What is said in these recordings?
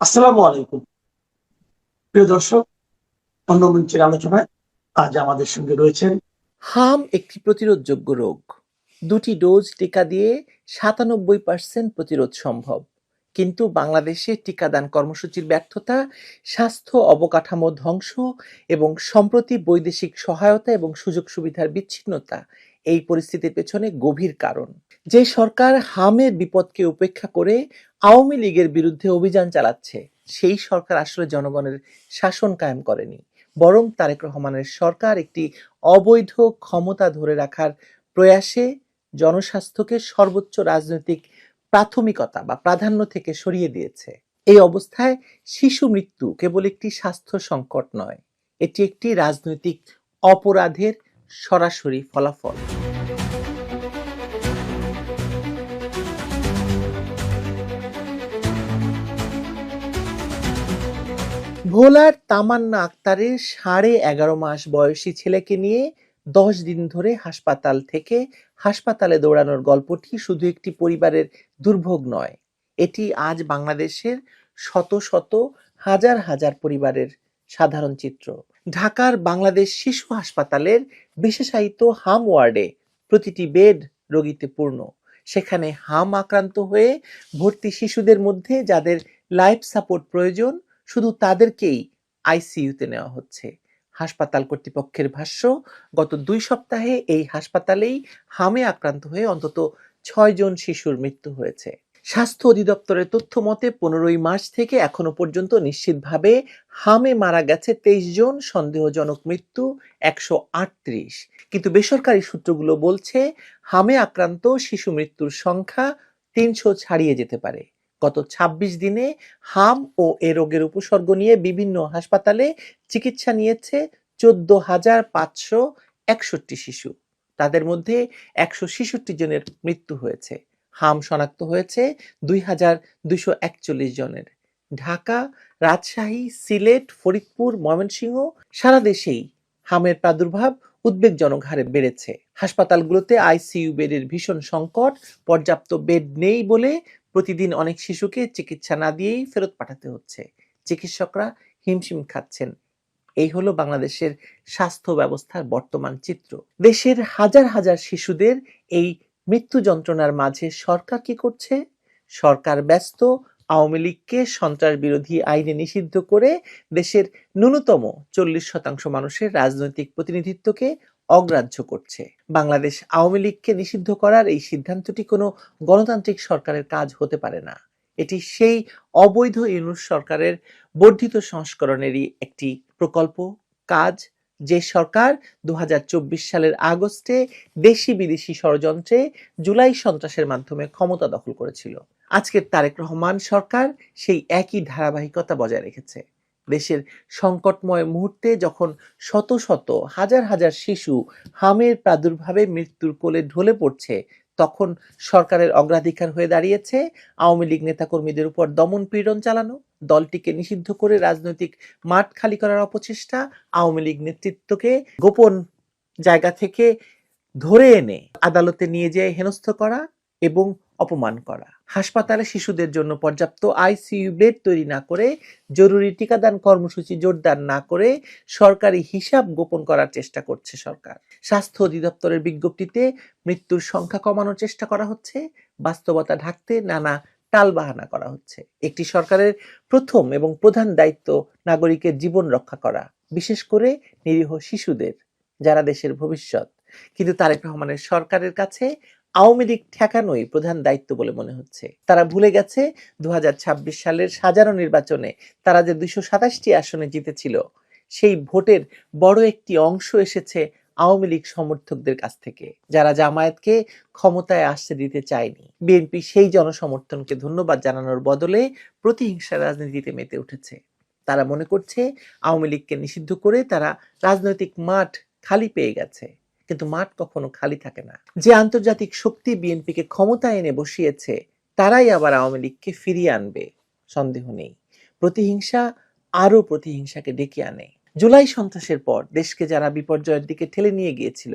আসসালামু আলাইকুম। প্রিয় দর্শক, অন্য মঞ্চের আলোচনায় আজ আমাদের সঙ্গে রয়েছেন। হাম একটি প্রতিরোধযোগ্য রোগ। দুটি ডোজ টিকা দিয়ে ৯৭% প্রতিরোধ সম্ভব। কিন্তু বাংলাদেশে টিকাদান কর্মসূচির ব্যর্থতা, স্বাস্থ্য অবকাঠামো ধ্বংস এবং সম্প্রতি বৈদেশিক সহায়তা এবং সুযোগ সুবিধার বিচ্ছিন্নতা এই পরিস্থিতির পেছনে গভীর কারণ। যে সরকার হামের বিপদকে উপেক্ষা করে আওয়ামী লীগের বিরুদ্ধে অভিযান চালাচ্ছে, সেই সরকার আসলে জনগণের শাসন কায়েম করেনি, বরং তারেক রহমানের সরকার একটি অবৈধ ক্ষমতা ধরে রাখার প্রয়াসে জনস্বাস্থ্যকে সর্বোচ্চ রাজনৈতিক প্রাথমিকতা বা প্রাধান্য থেকে সরিয়ে দিয়েছে। এই অবস্থায় শিশু মৃত্যু কেবল একটি স্বাস্থ্য সংকট নয়, এটি একটি রাজনৈতিক অপরাধের সরাসরি ফলাফল। ভোলার তামান্না আক্তারের 11.5 মাস বয়সী ছেলেকে নিয়ে 10 দিন ধরে হাসপাতাল থেকে হাসপাতালে দৌড়ানোর গল্পটি শুধু একটি পরিবারের দুর্ভোগ নয়, এটি আজ বাংলাদেশের শত শত হাজার হাজার পরিবারের সাধারণ চিত্র। ঢাকার বাংলাদেশ শিশু হাসপাতালের বিশেষায়িত হাম ওয়ার্ডে প্রতিটি বেড রোগীতে পূর্ণ। সেখানে হাম আক্রান্ত হয়ে ভর্তি শিশুদের মধ্যে যাদের লাইফ সাপোর্ট প্রয়োজন, শুধু তাদেরকেই আইসিইউতে নেওয়া হচ্ছে। হাসপাতাল কর্তৃপক্ষের ভাষ্য, গত 2 সপ্তাহে এই হাসপাতালেই হামে আক্রান্ত হয়ে অন্তত 6 জন শিশুর মৃত্যু হয়েছে। স্বাস্থ্য অধিদপ্তরের তথ্য মতে 15 মার্চ থেকে এখনো পর্যন্ত নিশ্চিতভাবে হামে মারা গেছে 23 জন, সন্দেহজনক মৃত্যু 138। কিন্তু বেসরকারি সূত্রগুলো বলছে হামে আক্রান্ত শিশু মৃত্যুর সংখ্যা 300 ছাড়িয়ে যেতে পারে। গত 26 দিনে হাম ও এ রোগের উপসর্গ নিয়ে বিভিন্ন হাসপাতালে চিকিৎসা নিয়েছে 14,561 শিশু। তাদের মধ্যে 166 জনের মৃত্যু হয়েছে। হাম শনাক্ত হয়েছে 2,241 জনের। ঢাকা, রাজশাহী, সিলেট, ফরিদপুর, ময়মনসিংহ, সারা দেশেই হামের প্রাদুর্ভাব উদ্বেগজনক হারে বেড়েছে। হাসপাতালগুলোতে আইসিইউ বেডের ভীষণ সংকট, পর্যাপ্ত বেড নেই বলে প্রতিদিন অনেক শিশুকে চিকিৎসা না দিয়েই ফেরত পাঠাতে হচ্ছে। চিকিৎসকরা হিমশিম খাচ্ছেন। এই হলো বাংলাদেশের স্বাস্থ্য ব্যবস্থার বর্তমান চিত্র। দেশের হাজার হাজার শিশুদের এই মৃত্যু যন্ত্রণার মাঝে সরকার কি করছে? সরকার ব্যস্ত আওয়ামী লীগকে সন্ত্রাস বিরোধী আইনে নিষিদ্ধ করে দেশের ন্যূনতম 40% মানুষের রাজনৈতিক প্রতিনিধিত্বকে অগ্রাহ্য করছে। বাংলাদেশ আওয়ামী লীগকে নিষিদ্ধ করার এই সিদ্ধান্তটি কোনো গণতান্ত্রিক সরকারের কাজ হতে পারে না। এটি সেই অবৈধ ইউনূস সরকারের বর্ধিত সংস্করণেরই একটি প্রকল্প কাজ, যে সরকার 2024 সালের আগস্টে দেশি বিদেশি ষড়যন্ত্রে জুলাই সন্ত্রাসের মাধ্যমে ক্ষমতা দখল করেছিল। আজকের তারেক রহমান সরকার সেই একই ধারাবাহিকতা বজায় রেখেছে। দেশের সংকটময় মুহূর্তে যখন শত শত হাজার হাজার শিশু হামের প্রাদুর্ভাবে মৃত্যুর কোলে ঢলে পড়ছে, তখন সরকারের অগ্রাধিকার হয়ে দাঁড়িয়েছে আওয়ামী লীগ নেতাকর্মীদের উপর দমন পীড়ন চালানো, দলটিকে নিষিদ্ধ করে রাজনৈতিক মাঠ খালি করার অপচেষ্টা, আওয়ামী লীগ নেতৃত্বকে গোপন জায়গা থেকে ধরে এনে আদালতে নিয়ে যেয়ে হেনস্থ করা এবং অপমান করা, হাসপাতালে শিশুদের জন্য পর্যাপ্ত আইসিইউ বেড তৈরি না করে, জরুরি টিকাদান কর্মসূচি জোরদার না করে সরকারি হিসাব গোপন করার চেষ্টা করছে সরকার। স্বাস্থ্য অধিদপ্তরের বিজ্ঞপ্তিতে মৃত্যুর সংখ্যা কমানোর চেষ্টা করা হচ্ছে, বাস্তবতা ঢাকতে নানা টালবাহানা করা হচ্ছে। একটি সরকারের প্রথম এবং প্রধান দায়িত্ব নাগরিকের জীবন রক্ষা করা, বিশেষ করে নিরীহ শিশুদের, যারা দেশের ভবিষ্যৎ। কিন্তু তারেক রহমানের সরকারের কাছে আওয়ামী লীগ ঠেকানোই প্রধান দায়িত্ব বলে মনে হচ্ছে। তারা ভুলে গেছে 2026 সালের সাজানো নির্বাচনে তারা যে 227টি আসনে জিতেছিল, সেই ভোটের বড় একটি অংশ এসেছে আওয়ামী লীগ সমর্থকদের কাছ থেকে, যারা জামায়াতকে ক্ষমতায় আসতে দিতে চায়নি। বিএনপি সেই জনসমর্থনকে ধন্যবাদ জানানোর বদলে প্রতিহিংসা রাজনীতিতে মেতে উঠেছে। তারা মনে করছে আওয়ামী লীগকে নিষিদ্ধ করে তারা রাজনৈতিক মাঠ খালি পেয়ে গেছে। কিন্তু মাঠ কখনো খালি থাকে না। যে আন্তর্জাতিক শক্তি বিএনপিকে ক্ষমতায় এনে বসিয়েছে, তারাই আবার আওয়ামী লীগকে ফিরিয়ে আনবে, সন্দেহ নেই। প্রতিহিংসা আরো প্রতিহিংসাকে ডেকে আনে। জুলাই সন্ত্রাসের পর দেশকে যারা বিপর্যয়ের দিকে ঠেলে নিয়ে গিয়েছিল,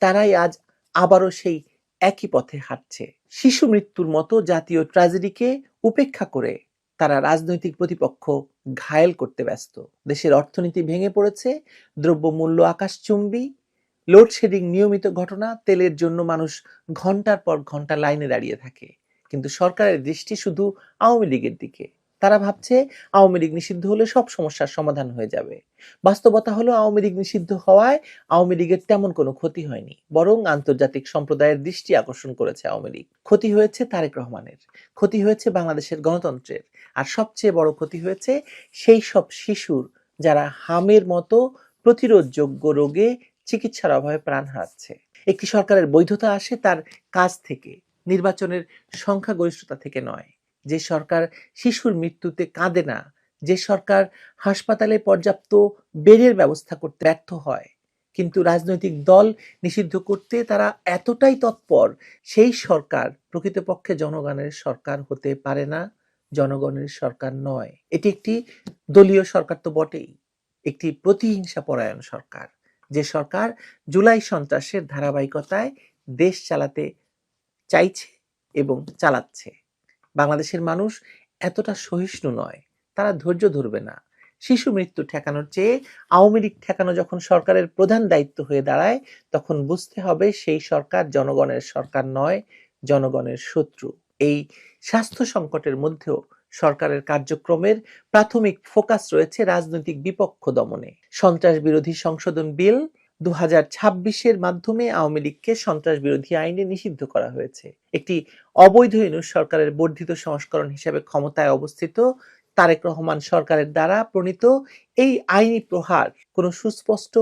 তারাই আজ আবারও সেই একই পথে হাঁটছে। শিশু মৃত্যুর মতো জাতীয় ট্র্যাজেডিকে উপেক্ষা করে তারা রাজনৈতিক প্রতিপক্ষ ঘায়েল করতে ব্যস্ত। দেশের অর্থনীতি ভেঙে পড়েছে, দ্রব্যমূল্য আকাশচুম্বী, লোডশেডিং নিয়মিত ঘটনা, তেলের জন্য মানুষ ঘন্টার পর ঘন্টা লাইনে দাঁড়িয়ে থাকে। কিন্তু সরকারের দৃষ্টি শুধু আওয়ামী লীগের দিকে। তারা ভাবছে আওয়ামী লীগ নিষিদ্ধ হলে সব সমস্যার সমাধান হয়ে যাবে। বাস্তবতা হলো আওয়ামী লীগ নিষিদ্ধ হওয়ায় আওয়ামী লীগের তেমন কোনো ক্ষতি হয়নি, বরং আন্তর্জাতিক সম্প্রদায়ের দৃষ্টি আকর্ষণ করেছে আওয়ামী লীগ। ক্ষতি হয়েছে তারেক রহমানের, ক্ষতি হয়েছে বাংলাদেশের গণতন্ত্রের, আর সবচেয়ে বড় ক্ষতি হয়েছে সেই সব শিশুর যারা হামের মতো প্রতিরোধযোগ্য রোগে চিকিৎসার অভাবে প্রাণ হারাচ্ছে। একটি সরকারের বৈধতা আসে তার কাজ থেকে, নির্বাচনের সংখ্যাগরিষ্ঠতা থেকে নয়। যে সরকার শিশুর মৃত্যুতে কাঁদে না, যে সরকার হাসপাতালে পর্যাপ্ত বেডের ব্যবস্থা করতে ব্যর্থ হয়, কিন্তু রাজনৈতিক দল নিষিদ্ধ করতে তারা এতটাই তৎপর, সেই সরকার প্রকৃতপক্ষে জনগণের সরকার হতে পারে না, জনগণের সরকার নয়। এটি একটি দলীয় সরকার তো বটেই, একটি প্রতিহিংসা পরায়ণ সরকার, যে সরকার জুলাই সন্ত্রাসের ধারাবাহিকতায় দেশ চালাতে চাইছে এবং চালাচ্ছে। বাংলাদেশের মানুষ এতটা সহিষ্ণু নয়, তারা ধৈর্য ধরবে না। শিশু মৃত্যু ঠেকানোর চেয়ে আওয়ামী লীগ ঠেকানো যখন সরকারের প্রধান দায়িত্ব হয়ে দাঁড়ায়, তখন বুঝতে হবে সেই সরকার জনগণের সরকার নয়, জনগণের শত্রু। এই স্বাস্থ্য সংকটের মধ্যেও সরকারের কার্যক্রমের প্রাথমিক ফোকাস রয়েছে রাজনৈতিক বিপক্ষ দমনে। সন্ত্রাস বিরোধী সংশোধন বিল 2026-এর মাধ্যমে আওয়ামী লীগকে সন্ত্রাস বিরোধী আইনে নিষিদ্ধ করা হয়েছে। একটি অবৈধ ইউনূস সরকারের বর্ধিত সংস্করণ হিসেবে ক্ষমতায় অবস্থিত তারেক রহমান সরকারের দ্বারা প্রণীত এই আইনি প্রহার কোনো সুস্পষ্ট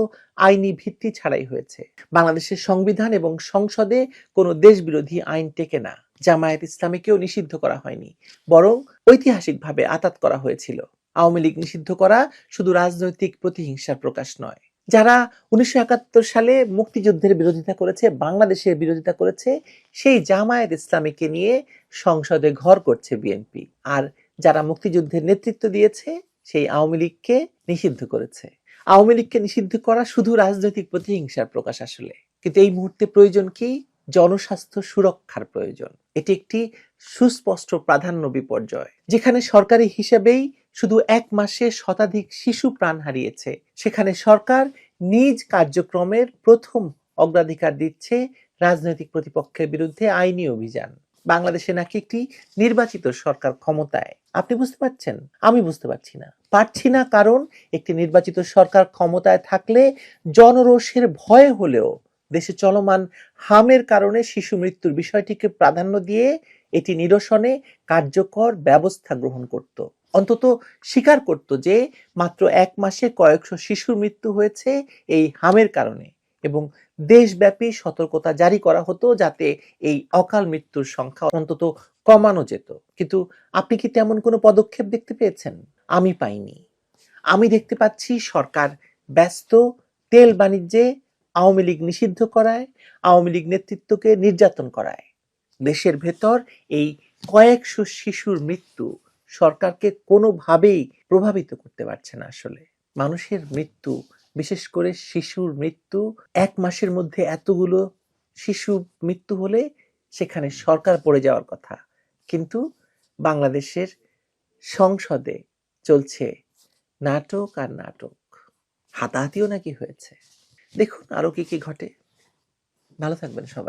আইনি ভিত্তি ছাড়াই হয়েছে। বাংলাদেশের সংবিধান এবং সংসদে কোনো দেশবিরোধী আইন টেকে না। জামায়াত ইসলামীকেও নিষিদ্ধ করা হয়নি, বরং ঐতিহাসিকভাবে আঁতাত করা হয়েছিল। আওয়ামী লীগ নিষিদ্ধ করা শুধু রাজনৈতিক প্রতিহিংসার প্রকাশ নয়। যারা 1971 সালে মুক্তিযুদ্ধের বিরোধিতা করেছে, বাংলাদেশের বিরোধিতা করেছে, সেই জামায়াত ইসলামীকে নিয়ে সংসদে ঘর করছে বিএনপি। আর যারা মুক্তিযুদ্ধের নেতৃত্ব দিয়েছে, সেই আওয়ামী লীগকে নিষিদ্ধ করেছে। আওয়ামী লীগকে নিষিদ্ধ করা শুধু রাজনৈতিক প্রতিহিংসার প্রকাশ আসলে, কিন্তু এই মুহূর্তে প্রয়োজন কি? জনস্বাস্থ্য সুরক্ষার প্রয়োজন। এটি একটি সুস্পষ্ট প্রাধান্য বিপর্যয়। যেখানে সরকারি হিসেবেই শুধু 1 মাসে শতাধিক শিশু প্রাণ হারিয়েছে, সেখানে সরকার নিজ কার্যক্রমের প্রথম অগ্রাধিকার দিচ্ছে রাজনৈতিক প্রতিপক্ষের বিরুদ্ধে আইনি অভিযান। বাংলাদেশে নাকি একটি নির্বাচিত সরকার ক্ষমতায়। আপনি বুঝতে পারছেন? আমি বুঝতে পারছি না, কারণ একটি নির্বাচিত সরকার ক্ষমতায় থাকলে জনরোষের ভয়ে হলেও দেশে চলমান হামের কারণে শিশু মৃত্যুর বিষয়টিকে প্রাধান্য দিয়ে এটি নিরসনে কার্যকর ব্যবস্থা গ্রহণ করত। অন্তত স্বীকার করত যে মাত্র 1 মাসে কয়েকশো শিশুর মৃত্যু হয়েছে এই হামের কারণে, এবং দেশব্যাপী সতর্কতা জারি করা হতো যাতে এই অকাল মৃত্যুর সংখ্যা অন্তত কমানো যেত। কিন্তু আপনি কি তেমন কোনো পদক্ষেপ দেখতে পেয়েছেন? আমি পাইনি। আমি দেখতে পাচ্ছি সরকার ব্যস্ত তেল বাণিজ্যে, আওয়ামী লীগ নিষিদ্ধ করায়, আওয়ামী লীগ নেতৃত্বকে নির্যাতন করায়। দেশের ভেতর এই কয়েকশো শিশুর মৃত্যু সরকারকে কোনোভাবেই প্রভাবিত করতে পারছে না। আসলে মানুষের মৃত্যু, বিশেষ করে শিশুর মৃত্যু, 1 মাসের মধ্যে এতগুলো শিশু মৃত্যু হলে সেখানে সরকার পড়ে যাওয়ার কথা, কিন্তু বাংলাদেশের সংসদে চলছে নাটক আর নাটক। হাতাহাতিও নাকি হয়েছে। দেখুন আরো কি কি ঘটে। ভালো থাকবেন সবাই।